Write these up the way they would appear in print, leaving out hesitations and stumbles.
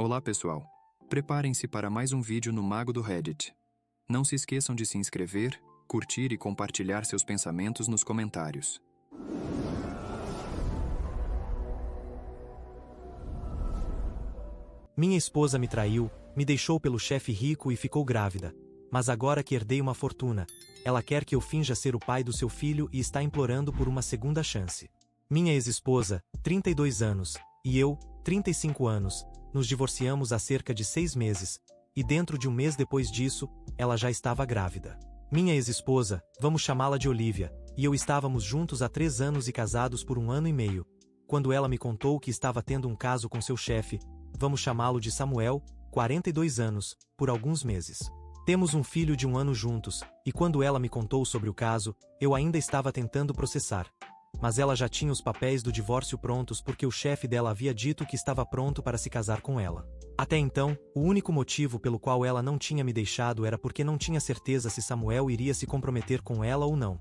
Olá, pessoal. Preparem-se para mais um vídeo no Mago do Reddit. Não se esqueçam de se inscrever, curtir e compartilhar seus pensamentos nos comentários. Minha esposa me traiu, me deixou pelo chefe rico e ficou grávida. Mas agora que herdei uma fortuna, ela quer que eu finja ser o pai do seu filho e está implorando por uma segunda chance. Minha ex-esposa, 32 anos, e eu, 35 anos, nos divorciamos há cerca de 6 meses, e dentro de um mês depois disso, ela já estava grávida. Minha ex-esposa, vamos chamá-la de Olivia, e eu estávamos juntos há 3 anos e casados por 1 ano e meio. Quando ela me contou que estava tendo um caso com seu chefe, vamos chamá-lo de Samuel, 42 anos, por alguns meses. Temos um filho de 1 ano juntos, e quando ela me contou sobre o caso, eu ainda estava tentando processar. Mas ela já tinha os papéis do divórcio prontos porque o chefe dela havia dito que estava pronto para se casar com ela. Até então, o único motivo pelo qual ela não tinha me deixado era porque não tinha certeza se Samuel iria se comprometer com ela ou não.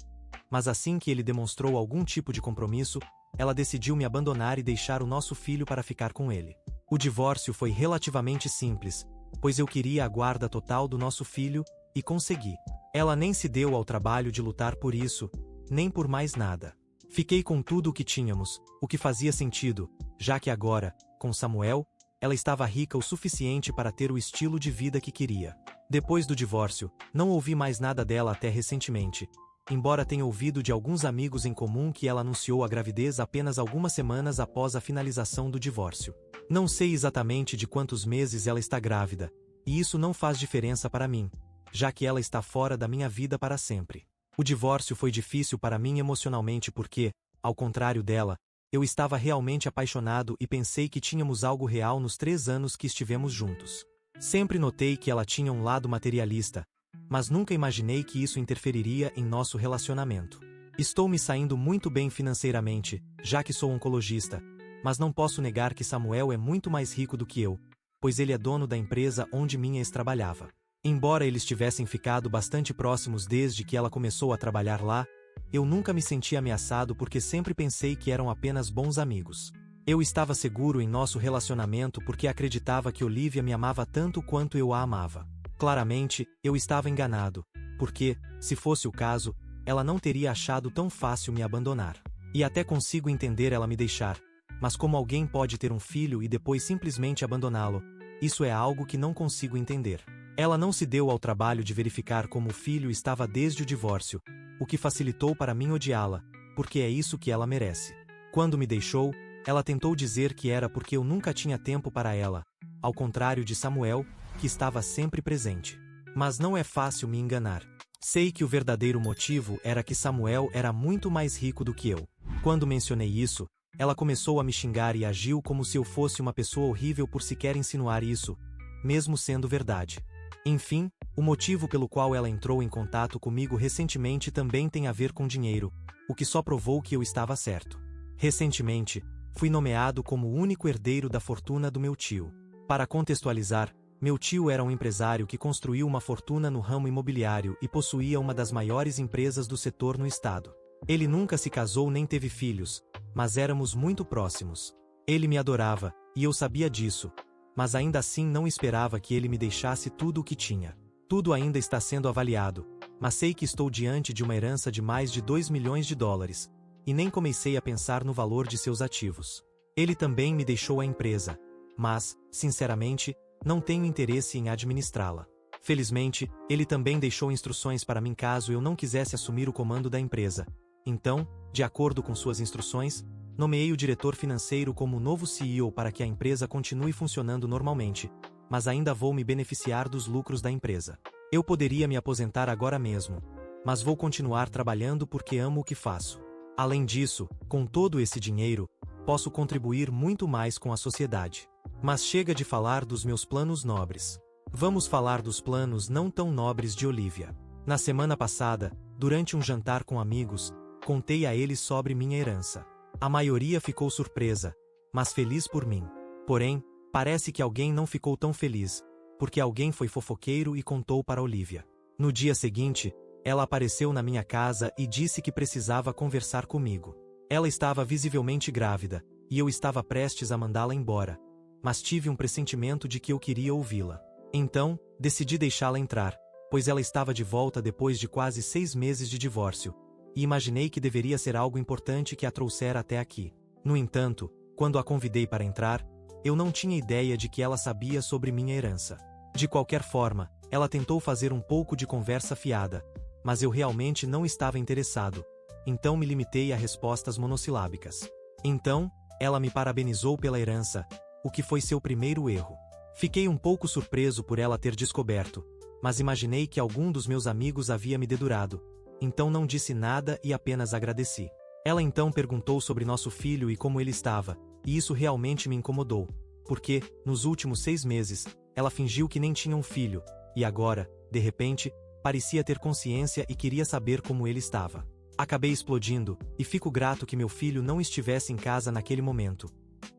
Mas assim que ele demonstrou algum tipo de compromisso, ela decidiu me abandonar e deixar o nosso filho para ficar com ele. O divórcio foi relativamente simples, pois eu queria a guarda total do nosso filho, e consegui. Ela nem se deu ao trabalho de lutar por isso, nem por mais nada. Fiquei com tudo o que tínhamos, o que fazia sentido, já que agora, com Samuel, ela estava rica o suficiente para ter o estilo de vida que queria. Depois do divórcio, não ouvi mais nada dela até recentemente, embora tenha ouvido de alguns amigos em comum que ela anunciou a gravidez apenas algumas semanas após a finalização do divórcio. Não sei exatamente de quantos meses ela está grávida, e isso não faz diferença para mim, já que ela está fora da minha vida para sempre. O divórcio foi difícil para mim emocionalmente porque, ao contrário dela, eu estava realmente apaixonado e pensei que tínhamos algo real nos 3 anos que estivemos juntos. Sempre notei que ela tinha um lado materialista, mas nunca imaginei que isso interferiria em nosso relacionamento. Estou me saindo muito bem financeiramente, já que sou oncologista, mas não posso negar que Samuel é muito mais rico do que eu, pois ele é dono da empresa onde minha ex trabalhava. Embora eles tivessem ficado bastante próximos desde que ela começou a trabalhar lá, eu nunca me senti ameaçado porque sempre pensei que eram apenas bons amigos. Eu estava seguro em nosso relacionamento porque acreditava que Olivia me amava tanto quanto eu a amava. Claramente, eu estava enganado, porque, se fosse o caso, ela não teria achado tão fácil me abandonar. E até consigo entender ela me deixar, mas como alguém pode ter um filho e depois simplesmente abandoná-lo, isso é algo que não consigo entender. Ela não se deu ao trabalho de verificar como o filho estava desde o divórcio, o que facilitou para mim odiá-la, porque é isso que ela merece. Quando me deixou, ela tentou dizer que era porque eu nunca tinha tempo para ela, ao contrário de Samuel, que estava sempre presente. Mas não é fácil me enganar. Sei que o verdadeiro motivo era que Samuel era muito mais rico do que eu. Quando mencionei isso, ela começou a me xingar e agiu como se eu fosse uma pessoa horrível por sequer insinuar isso, mesmo sendo verdade. Enfim, o motivo pelo qual ela entrou em contato comigo recentemente também tem a ver com dinheiro, o que só provou que eu estava certo. Recentemente, fui nomeado como o único herdeiro da fortuna do meu tio. Para contextualizar, meu tio era um empresário que construiu uma fortuna no ramo imobiliário e possuía uma das maiores empresas do setor no estado. Ele nunca se casou nem teve filhos, mas éramos muito próximos. Ele me adorava, e eu sabia disso, mas ainda assim não esperava que ele me deixasse tudo o que tinha. Tudo ainda está sendo avaliado, mas sei que estou diante de uma herança de mais de 2 milhões de dólares, e nem comecei a pensar no valor de seus ativos. Ele também me deixou a empresa, mas, sinceramente, não tenho interesse em administrá-la. Felizmente, ele também deixou instruções para mim caso eu não quisesse assumir o comando da empresa. Então, de acordo com suas instruções, nomeei o diretor financeiro como novo CEO para que a empresa continue funcionando normalmente, mas ainda vou me beneficiar dos lucros da empresa. Eu poderia me aposentar agora mesmo, mas vou continuar trabalhando porque amo o que faço. Além disso, com todo esse dinheiro, posso contribuir muito mais com a sociedade. Mas chega de falar dos meus planos nobres. Vamos falar dos planos não tão nobres de Olivia. Na semana passada, durante um jantar com amigos, contei a eles sobre minha herança. A maioria ficou surpresa, mas feliz por mim. Porém, parece que alguém não ficou tão feliz, porque alguém foi fofoqueiro e contou para Olivia. No dia seguinte, ela apareceu na minha casa e disse que precisava conversar comigo. Ela estava visivelmente grávida, e eu estava prestes a mandá-la embora. mas tive um pressentimento de que eu queria ouvi-la. Então, decidi deixá-la entrar, pois ela estava de volta depois de quase 6 meses de divórcio, e imaginei que deveria ser algo importante que a trouxera até aqui. No entanto, quando a convidei para entrar, eu não tinha ideia de que ela sabia sobre minha herança. De qualquer forma, ela tentou fazer um pouco de conversa fiada, mas eu realmente não estava interessado, então me limitei a respostas monossilábicas. Então, ela me parabenizou pela herança, o que foi seu primeiro erro. Fiquei um pouco surpreso por ela ter descoberto, mas imaginei que algum dos meus amigos havia me dedurado, então não disse nada e apenas agradeci. Ela então perguntou sobre nosso filho e como ele estava, e isso realmente me incomodou, porque, nos últimos 6 meses, ela fingiu que nem tinha um filho, e agora, de repente, parecia ter consciência e queria saber como ele estava. Acabei explodindo, e fico grato que meu filho não estivesse em casa naquele momento.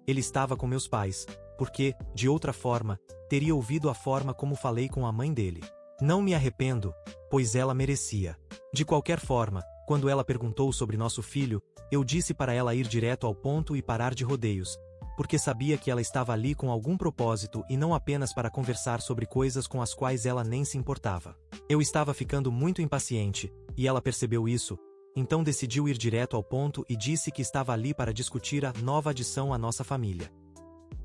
Ele estava com meus pais, porque, de outra forma, teria ouvido a forma como falei com a mãe dele. Não me arrependo, pois ela merecia. De qualquer forma, quando ela perguntou sobre nosso filho, eu disse para ela ir direto ao ponto e parar de rodeios, porque sabia que ela estava ali com algum propósito e não apenas para conversar sobre coisas com as quais ela nem se importava. Eu estava ficando muito impaciente, e ela percebeu isso, então decidiu ir direto ao ponto e disse que estava ali para discutir a nova adição à nossa família.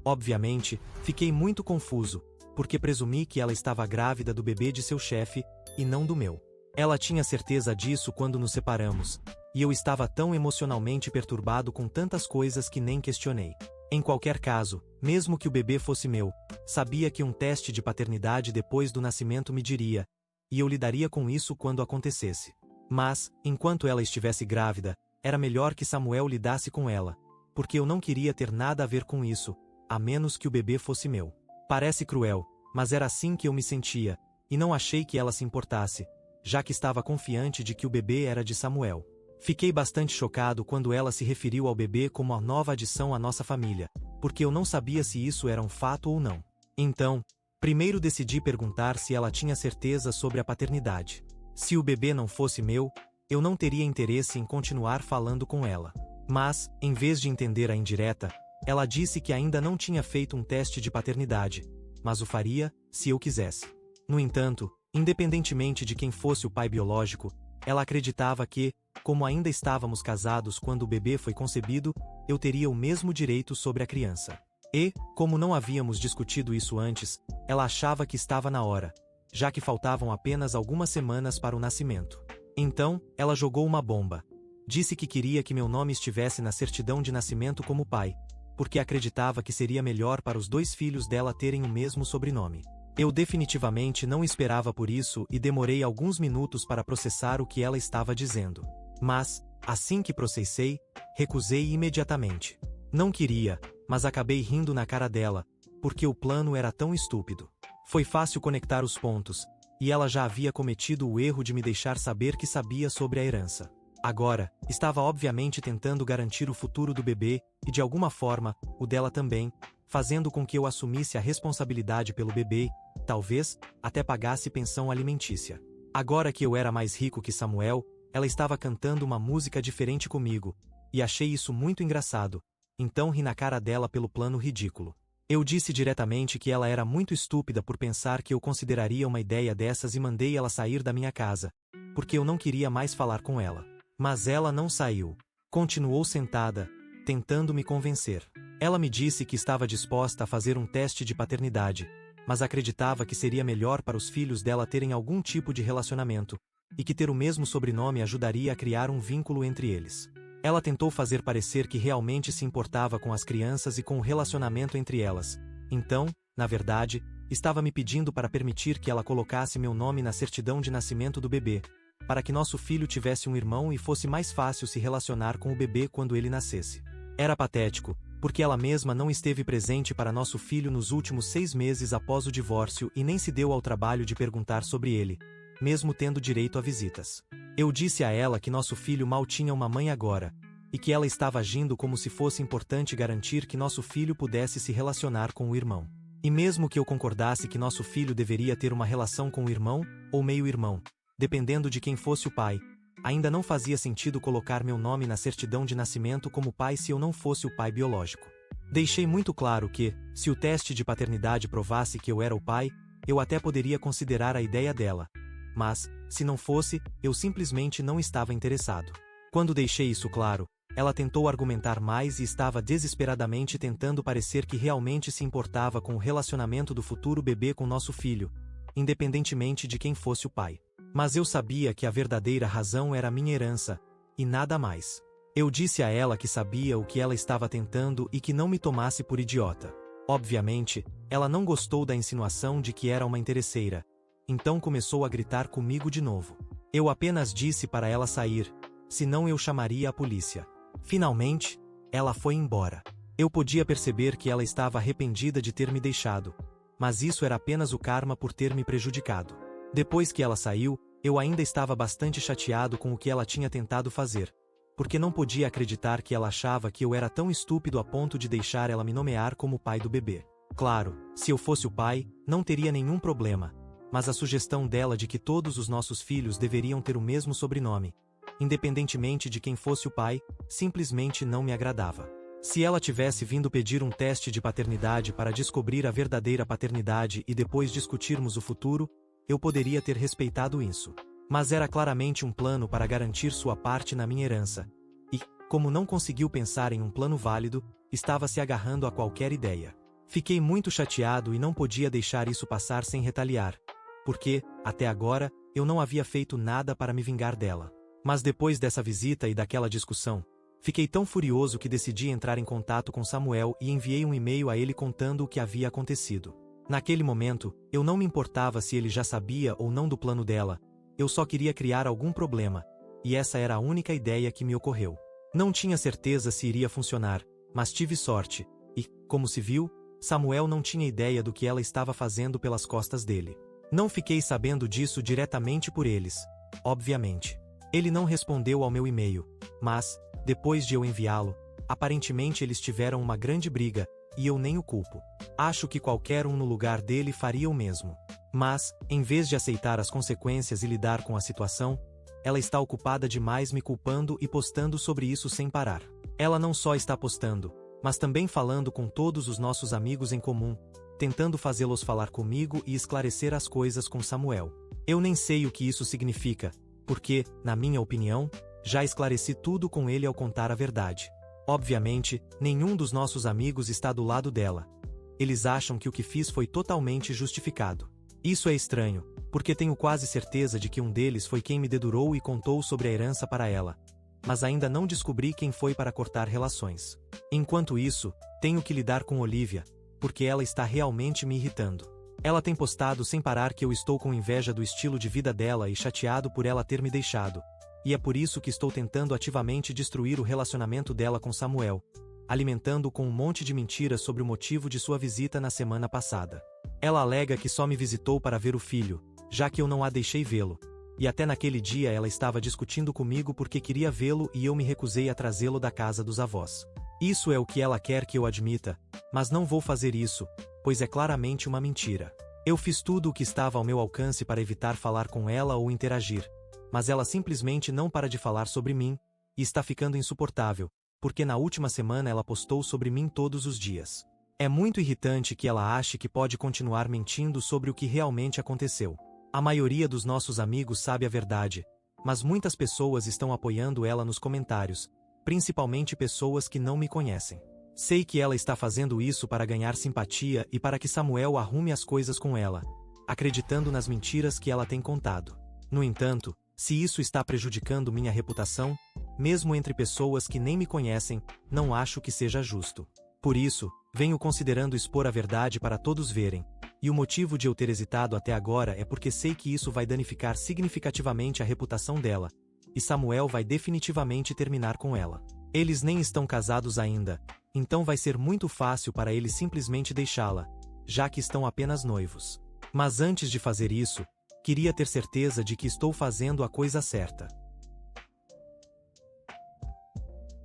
Obviamente, fiquei muito confuso, porque presumi que ela estava grávida do bebê de seu chefe, e não do meu. Ela tinha certeza disso quando nos separamos, e eu estava tão emocionalmente perturbado com tantas coisas que nem questionei. Em qualquer caso, mesmo que o bebê fosse meu, sabia que um teste de paternidade depois do nascimento me diria, e eu lidaria com isso quando acontecesse. Mas, enquanto ela estivesse grávida, era melhor que Samuel lidasse com ela, porque eu não queria ter nada a ver com isso, a menos que o bebê fosse meu. Parece cruel, mas era assim que eu me sentia, e não achei que ela se importasse, já que estava confiante de que o bebê era de Samuel. Fiquei bastante chocado quando ela se referiu ao bebê como a nova adição à nossa família, porque eu não sabia se isso era um fato ou não. Então, primeiro decidi perguntar se ela tinha certeza sobre a paternidade. Se o bebê não fosse meu, eu não teria interesse em continuar falando com ela. Mas, em vez de entender a indireta, ela disse que ainda não tinha feito um teste de paternidade, mas o faria, se eu quisesse. No entanto, independentemente de quem fosse o pai biológico, ela acreditava que, como ainda estávamos casados quando o bebê foi concebido, eu teria o mesmo direito sobre a criança. E, como não havíamos discutido isso antes, ela achava que estava na hora, já que faltavam apenas algumas semanas para o nascimento. Então, ela jogou uma bomba. Disse que queria que meu nome estivesse na certidão de nascimento como pai, porque acreditava que seria melhor para os 2 filhos dela terem o mesmo sobrenome. Eu definitivamente não esperava por isso e demorei alguns minutos para processar o que ela estava dizendo. Mas, assim que processei, recusei imediatamente. Não queria, mas acabei rindo na cara dela, porque o plano era tão estúpido. Foi fácil conectar os pontos, e ela já havia cometido o erro de me deixar saber que sabia sobre a herança. Agora, estava obviamente tentando garantir o futuro do bebê, e de alguma forma, o dela também, fazendo com que eu assumisse a responsabilidade pelo bebê, talvez, até pagasse pensão alimentícia. Agora que eu era mais rico que Samuel, ela estava cantando uma música diferente comigo, e achei isso muito engraçado, então ri na cara dela pelo plano ridículo. Eu disse diretamente que ela era muito estúpida por pensar que eu consideraria uma ideia dessas e mandei ela sair da minha casa, porque eu não queria mais falar com ela. Mas ela não saiu. Continuou sentada, tentando me convencer. Ela me disse que estava disposta a fazer um teste de paternidade, mas acreditava que seria melhor para os filhos dela terem algum tipo de relacionamento, e que ter o mesmo sobrenome ajudaria a criar um vínculo entre eles. Ela tentou fazer parecer que realmente se importava com as crianças e com o relacionamento entre elas. Então, na verdade, estava me pedindo para permitir que ela colocasse meu nome na certidão de nascimento do bebê, para que nosso filho tivesse um irmão e fosse mais fácil se relacionar com o bebê quando ele nascesse. Era patético, porque ela mesma não esteve presente para nosso filho nos últimos 6 meses após o divórcio e nem se deu ao trabalho de perguntar sobre ele, mesmo tendo direito a visitas. Eu disse a ela que nosso filho mal tinha uma mãe agora, e que ela estava agindo como se fosse importante garantir que nosso filho pudesse se relacionar com o irmão. E mesmo que eu concordasse que nosso filho deveria ter uma relação com o irmão, ou meio-irmão, dependendo de quem fosse o pai, ainda não fazia sentido colocar meu nome na certidão de nascimento como pai se eu não fosse o pai biológico. Deixei muito claro que, se o teste de paternidade provasse que eu era o pai, eu até poderia considerar a ideia dela. Mas, se não fosse, eu simplesmente não estava interessado. Quando deixei isso claro, ela tentou argumentar mais e estava desesperadamente tentando parecer que realmente se importava com o relacionamento do futuro bebê com nosso filho, independentemente de quem fosse o pai. Mas eu sabia que a verdadeira razão era minha herança, e nada mais. Eu disse a ela que sabia o que ela estava tentando e que não me tomasse por idiota. Obviamente, ela não gostou da insinuação de que era uma interesseira. Então começou a gritar comigo de novo. Eu apenas disse para ela sair, senão eu chamaria a polícia. Finalmente, ela foi embora. Eu podia perceber que ela estava arrependida de ter me deixado, mas isso era apenas o karma por ter me prejudicado. Depois que ela saiu, eu ainda estava bastante chateado com o que ela tinha tentado fazer, porque não podia acreditar que ela achava que eu era tão estúpido a ponto de deixar ela me nomear como pai do bebê. Claro, se eu fosse o pai, não teria nenhum problema, mas a sugestão dela de que todos os nossos filhos deveriam ter o mesmo sobrenome, independentemente de quem fosse o pai, simplesmente não me agradava. Se ela tivesse vindo pedir um teste de paternidade para descobrir a verdadeira paternidade e depois discutirmos o futuro, eu poderia ter respeitado isso. Mas era claramente um plano para garantir sua parte na minha herança. E, como não conseguiu pensar em um plano válido, estava se agarrando a qualquer ideia. Fiquei muito chateado e não podia deixar isso passar sem retaliar, porque, até agora, eu não havia feito nada para me vingar dela. Mas depois dessa visita e daquela discussão, fiquei tão furioso que decidi entrar em contato com Samuel e enviei um e-mail a ele contando o que havia acontecido. Naquele momento, eu não me importava se ele já sabia ou não do plano dela. Eu só queria criar algum problema, e essa era a única ideia que me ocorreu. Não tinha certeza se iria funcionar, mas tive sorte, e, como se viu, Samuel não tinha ideia do que ela estava fazendo pelas costas dele. Não fiquei sabendo disso diretamente por eles, obviamente. Ele não respondeu ao meu e-mail, mas, depois de eu enviá-lo, aparentemente eles tiveram uma grande briga, e eu nem o culpo. Acho que qualquer um no lugar dele faria o mesmo. Mas, em vez de aceitar as consequências e lidar com a situação, ela está ocupada demais me culpando e postando sobre isso sem parar. Ela não só está postando, mas também falando com todos os nossos amigos em comum, tentando fazê-los falar comigo e esclarecer as coisas com Samuel. Eu nem sei o que isso significa, porque, na minha opinião, já esclareci tudo com ele ao contar a verdade. Obviamente, nenhum dos nossos amigos está do lado dela. Eles acham que o que fiz foi totalmente justificado. Isso é estranho, porque tenho quase certeza de que um deles foi quem me dedurou e contou sobre a herança para ela. Mas ainda não descobri quem foi para cortar relações. Enquanto isso, tenho que lidar com Olivia, porque ela está realmente me irritando. Ela tem postado sem parar que eu estou com inveja do estilo de vida dela e chateado por ela ter me deixado. E é por isso que estou tentando ativamente destruir o relacionamento dela com Samuel, alimentando-o com um monte de mentiras sobre o motivo de sua visita na semana passada. Ela alega que só me visitou para ver o filho, já que eu não a deixei vê-lo. E até naquele dia ela estava discutindo comigo porque queria vê-lo e eu me recusei a trazê-lo da casa dos avós. Isso é o que ela quer que eu admita, mas não vou fazer isso, pois é claramente uma mentira. Eu fiz tudo o que estava ao meu alcance para evitar falar com ela ou interagir, mas ela simplesmente não para de falar sobre mim, e está ficando insuportável, porque na última semana ela postou sobre mim todos os dias. É muito irritante que ela ache que pode continuar mentindo sobre o que realmente aconteceu. A maioria dos nossos amigos sabe a verdade, mas muitas pessoas estão apoiando ela nos comentários, principalmente pessoas que não me conhecem. Sei que ela está fazendo isso para ganhar simpatia e para que Samuel arrume as coisas com ela, acreditando nas mentiras que ela tem contado. No entanto, se isso está prejudicando minha reputação, mesmo entre pessoas que nem me conhecem, não acho que seja justo. Por isso, venho considerando expor a verdade para todos verem, e o motivo de eu ter hesitado até agora é porque sei que isso vai danificar significativamente a reputação dela, e Samuel vai definitivamente terminar com ela. Eles nem estão casados ainda, então vai ser muito fácil para ele simplesmente deixá-la, já que estão apenas noivos. Mas antes de fazer isso, queria ter certeza de que estou fazendo a coisa certa.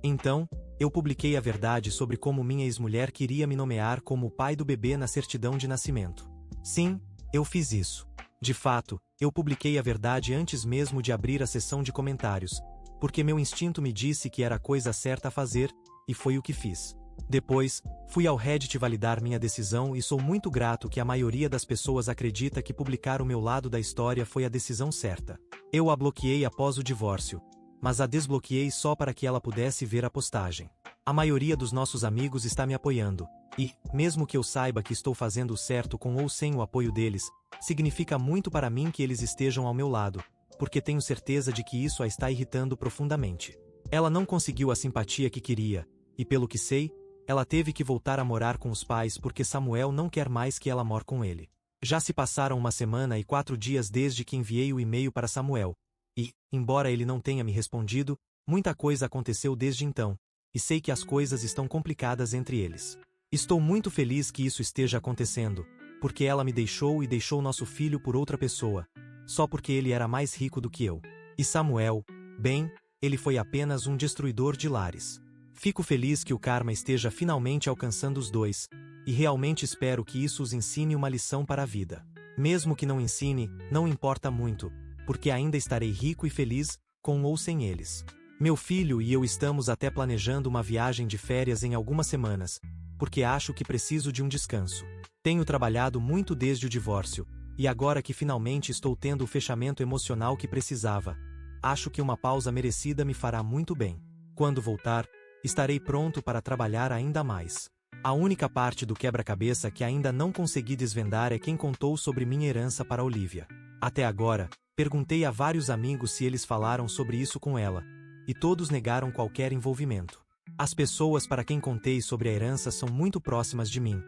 Então, eu publiquei a verdade sobre como minha ex-mulher queria me nomear como o pai do bebê na certidão de nascimento. Sim, eu fiz isso. De fato, eu publiquei a verdade antes mesmo de abrir a seção de comentários, porque meu instinto me disse que era a coisa certa a fazer, e foi o que fiz. Depois, fui ao Reddit validar minha decisão e sou muito grato que a maioria das pessoas acredita que publicar o meu lado da história foi a decisão certa. Eu a bloqueei após o divórcio, mas a desbloqueei só para que ela pudesse ver a postagem. A maioria dos nossos amigos está me apoiando, e, mesmo que eu saiba que estou fazendo o certo com ou sem o apoio deles, significa muito para mim que eles estejam ao meu lado, porque tenho certeza de que isso a está irritando profundamente. Ela não conseguiu a simpatia que queria, e pelo que sei, ela teve que voltar a morar com os pais porque Samuel não quer mais que ela more com ele. Já se passaram 1 semana e 4 dias desde que enviei o e-mail para Samuel, e, embora ele não tenha me respondido, muita coisa aconteceu desde então, e sei que as coisas estão complicadas entre eles. Estou muito feliz que isso esteja acontecendo, porque ela me deixou e deixou nosso filho por outra pessoa, só porque ele era mais rico do que eu. E Samuel, bem, ele foi apenas um destruidor de lares. Fico feliz que o karma esteja finalmente alcançando os dois, e realmente espero que isso os ensine uma lição para a vida. Mesmo que não ensine, não importa muito, porque ainda estarei rico e feliz, com ou sem eles. Meu filho e eu estamos até planejando uma viagem de férias em algumas semanas, porque acho que preciso de um descanso. Tenho trabalhado muito desde o divórcio, e agora que finalmente estou tendo o fechamento emocional que precisava, acho que uma pausa merecida me fará muito bem. Quando voltar, estarei pronto para trabalhar ainda mais. A única parte do quebra-cabeça que ainda não consegui desvendar é quem contou sobre minha herança para Olivia. Até agora, perguntei a vários amigos se eles falaram sobre isso com ela, e todos negaram qualquer envolvimento. As pessoas para quem contei sobre a herança são muito próximas de mim,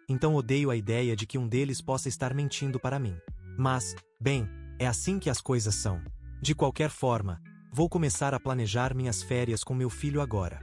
então odeio a ideia de que um deles possa estar mentindo para mim. Mas, bem, é assim que as coisas são. De qualquer forma, vou começar a planejar minhas férias com meu filho agora.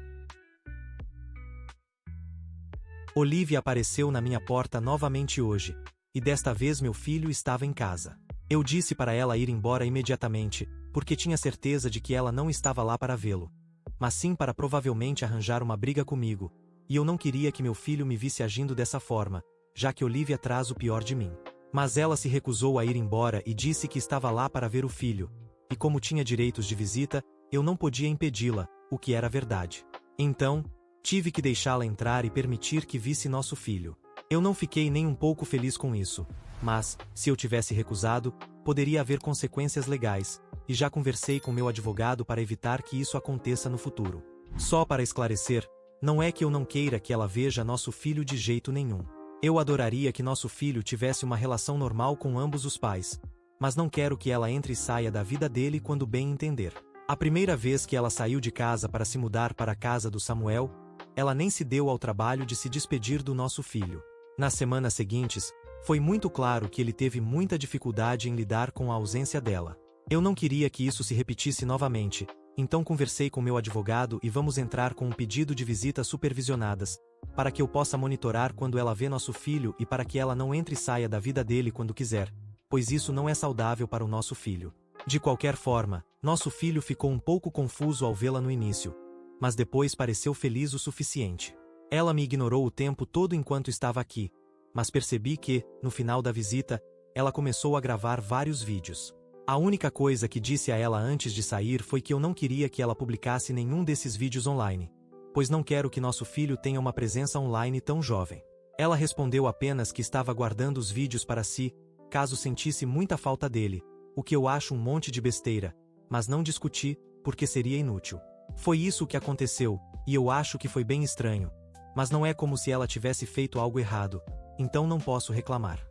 Olivia apareceu na minha porta novamente hoje, e desta vez meu filho estava em casa. Eu disse para ela ir embora imediatamente, porque tinha certeza de que ela não estava lá para vê-lo, mas sim para provavelmente arranjar uma briga comigo, e eu não queria que meu filho me visse agindo dessa forma, já que Olivia traz o pior de mim. Mas ela se recusou a ir embora e disse que estava lá para ver o filho, e como tinha direitos de visita, eu não podia impedi-la, o que era verdade. Então, tive que deixá-la entrar e permitir que visse nosso filho. Eu não fiquei nem um pouco feliz com isso, mas, se eu tivesse recusado, poderia haver consequências legais, e já conversei com meu advogado para evitar que isso aconteça no futuro. Só para esclarecer, não é que eu não queira que ela veja nosso filho de jeito nenhum. Eu adoraria que nosso filho tivesse uma relação normal com ambos os pais, mas não quero que ela entre e saia da vida dele quando bem entender. A primeira vez que ela saiu de casa para se mudar para a casa do Samuel, ela nem se deu ao trabalho de se despedir do nosso filho. Nas semanas seguintes, foi muito claro que ele teve muita dificuldade em lidar com a ausência dela. Eu não queria que isso se repetisse novamente, então conversei com meu advogado e vamos entrar com um pedido de visitas supervisionadas, para que eu possa monitorar quando ela vê nosso filho e para que ela não entre e saia da vida dele quando quiser, pois isso não é saudável para o nosso filho. De qualquer forma, nosso filho ficou um pouco confuso ao vê-la no início, mas depois pareceu feliz o suficiente. Ela me ignorou o tempo todo enquanto estava aqui, mas percebi que, no final da visita, ela começou a gravar vários vídeos. A única coisa que disse a ela antes de sair foi que eu não queria que ela publicasse nenhum desses vídeos online, pois não quero que nosso filho tenha uma presença online tão jovem. Ela respondeu apenas que estava guardando os vídeos para si, caso sentisse muita falta dele, o que eu acho um monte de besteira, mas não discuti, porque seria inútil. Foi isso que aconteceu, e eu acho que foi bem estranho, mas não é como se ela tivesse feito algo errado, então não posso reclamar.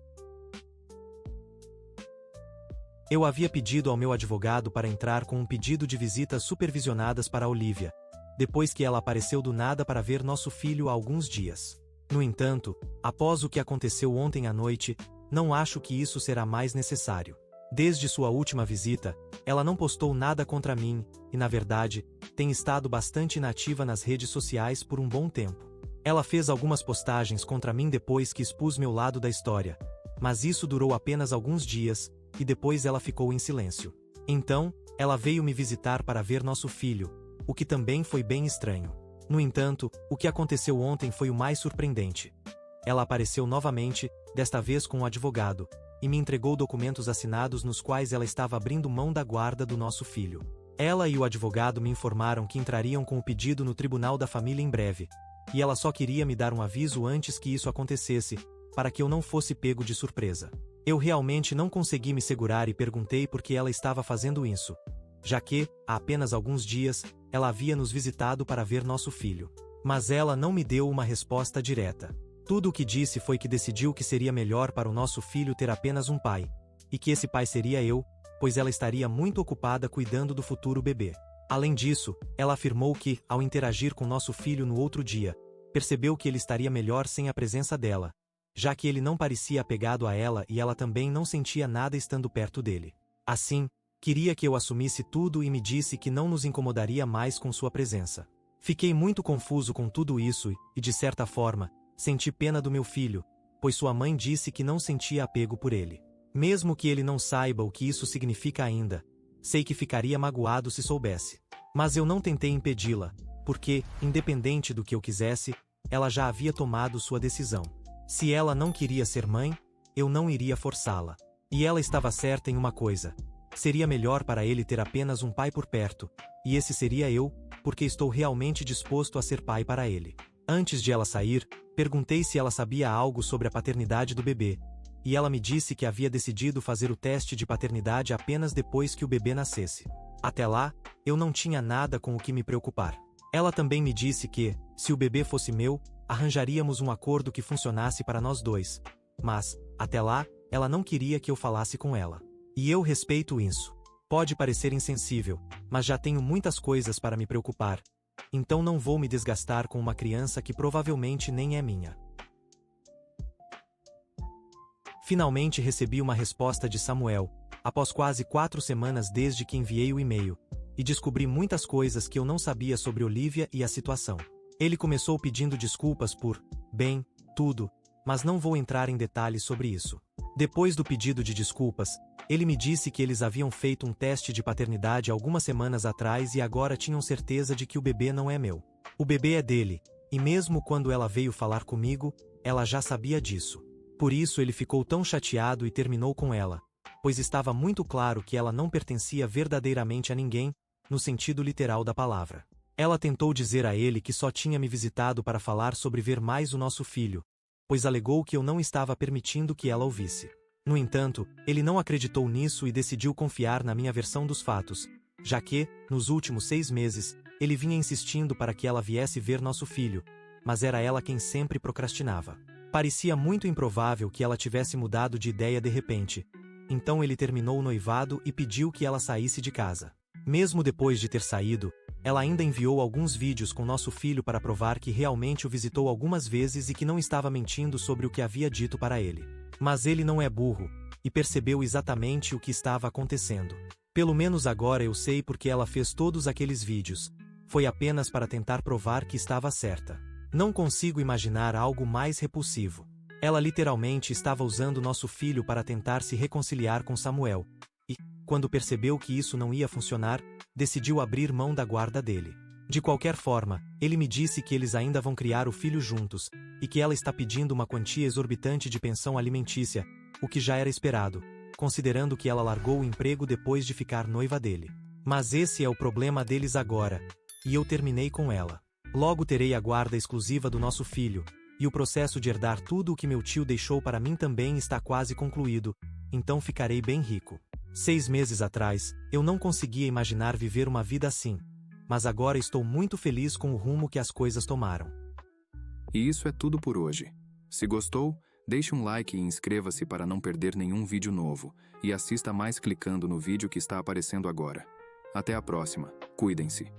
Eu havia pedido ao meu advogado para entrar com um pedido de visitas supervisionadas para Olivia, depois que ela apareceu do nada para ver nosso filho há alguns dias. No entanto, após o que aconteceu ontem à noite, não acho que isso será mais necessário. Desde sua última visita, ela não postou nada contra mim, e na verdade, tem estado bastante inativa nas redes sociais por um bom tempo. Ela fez algumas postagens contra mim depois que expus meu lado da história, mas isso durou apenas alguns dias, e depois ela ficou em silêncio. Então, ela veio me visitar para ver nosso filho, o que também foi bem estranho. No entanto, o que aconteceu ontem foi o mais surpreendente. Ela apareceu novamente, desta vez com um advogado, e me entregou documentos assinados nos quais ela estava abrindo mão da guarda do nosso filho. Ela e o advogado me informaram que entrariam com o pedido no tribunal da família em breve, e ela só queria me dar um aviso antes que isso acontecesse, para que eu não fosse pego de surpresa. Eu realmente não consegui me segurar e perguntei por que ela estava fazendo isso, já que, há apenas alguns dias, ela havia nos visitado para ver nosso filho. Mas ela não me deu uma resposta direta. Tudo o que disse foi que decidiu que seria melhor para o nosso filho ter apenas um pai, e que esse pai seria eu, pois ela estaria muito ocupada cuidando do futuro bebê. Além disso, ela afirmou que, ao interagir com nosso filho no outro dia, percebeu que ele estaria melhor sem a presença dela, já que ele não parecia apegado a ela e ela também não sentia nada estando perto dele. Assim, queria que eu assumisse tudo e me disse que não nos incomodaria mais com sua presença. Fiquei muito confuso com tudo isso e, de certa forma, senti pena do meu filho, pois sua mãe disse que não sentia apego por ele. Mesmo que ele não saiba o que isso significa ainda, sei que ficaria magoado se soubesse. Mas eu não tentei impedi-la, porque, independente do que eu quisesse, ela já havia tomado sua decisão. Se ela não queria ser mãe, eu não iria forçá-la. E ela estava certa em uma coisa: seria melhor para ele ter apenas um pai por perto, e esse seria eu, porque estou realmente disposto a ser pai para ele. Antes de ela sair, perguntei se ela sabia algo sobre a paternidade do bebê, e ela me disse que havia decidido fazer o teste de paternidade apenas depois que o bebê nascesse. Até lá, eu não tinha nada com o que me preocupar. Ela também me disse que, se o bebê fosse meu, arranjaríamos um acordo que funcionasse para nós dois. Mas, até lá, ela não queria que eu falasse com ela. E eu respeito isso. Pode parecer insensível, mas já tenho muitas coisas para me preocupar, então não vou me desgastar com uma criança que provavelmente nem é minha. Finalmente recebi uma resposta de Samuel, após quase 4 semanas desde que enviei o e-mail, e descobri muitas coisas que eu não sabia sobre Olivia e a situação. Ele começou pedindo desculpas por, bem, tudo, mas não vou entrar em detalhes sobre isso. Depois do pedido de desculpas, ele me disse que eles haviam feito um teste de paternidade algumas semanas atrás e agora tinham certeza de que o bebê não é meu. O bebê é dele, e mesmo quando ela veio falar comigo, ela já sabia disso. Por isso ele ficou tão chateado e terminou com ela, pois estava muito claro que ela não pertencia verdadeiramente a ninguém, no sentido literal da palavra. Ela tentou dizer a ele que só tinha me visitado para falar sobre ver mais o nosso filho, pois alegou que eu não estava permitindo que ela ouvisse. No entanto, ele não acreditou nisso e decidiu confiar na minha versão dos fatos, já que, nos últimos 6 meses, ele vinha insistindo para que ela viesse ver nosso filho, mas era ela quem sempre procrastinava. Parecia muito improvável que ela tivesse mudado de ideia de repente, então ele terminou o noivado e pediu que ela saísse de casa. Mesmo depois de ter saído, ela ainda enviou alguns vídeos com nosso filho para provar que realmente o visitou algumas vezes e que não estava mentindo sobre o que havia dito para ele. Mas ele não é burro, e percebeu exatamente o que estava acontecendo. Pelo menos agora eu sei porque ela fez todos aqueles vídeos. Foi apenas para tentar provar que estava certa. Não consigo imaginar algo mais repulsivo. Ela literalmente estava usando nosso filho para tentar se reconciliar com Samuel. E, quando percebeu que isso não ia funcionar, decidiu abrir mão da guarda dele. De qualquer forma, ele me disse que eles ainda vão criar o filho juntos, e que ela está pedindo uma quantia exorbitante de pensão alimentícia, o que já era esperado, considerando que ela largou o emprego depois de ficar noiva dele. Mas esse é o problema deles agora, e eu terminei com ela. Logo terei a guarda exclusiva do nosso filho, e o processo de herdar tudo o que meu tio deixou para mim também está quase concluído, então ficarei bem rico. 6 meses atrás, eu não conseguia imaginar viver uma vida assim, mas agora estou muito feliz com o rumo que as coisas tomaram. E isso é tudo por hoje. Se gostou, deixe um like e inscreva-se para não perder nenhum vídeo novo, e assista mais clicando no vídeo que está aparecendo agora. Até a próxima. Cuidem-se.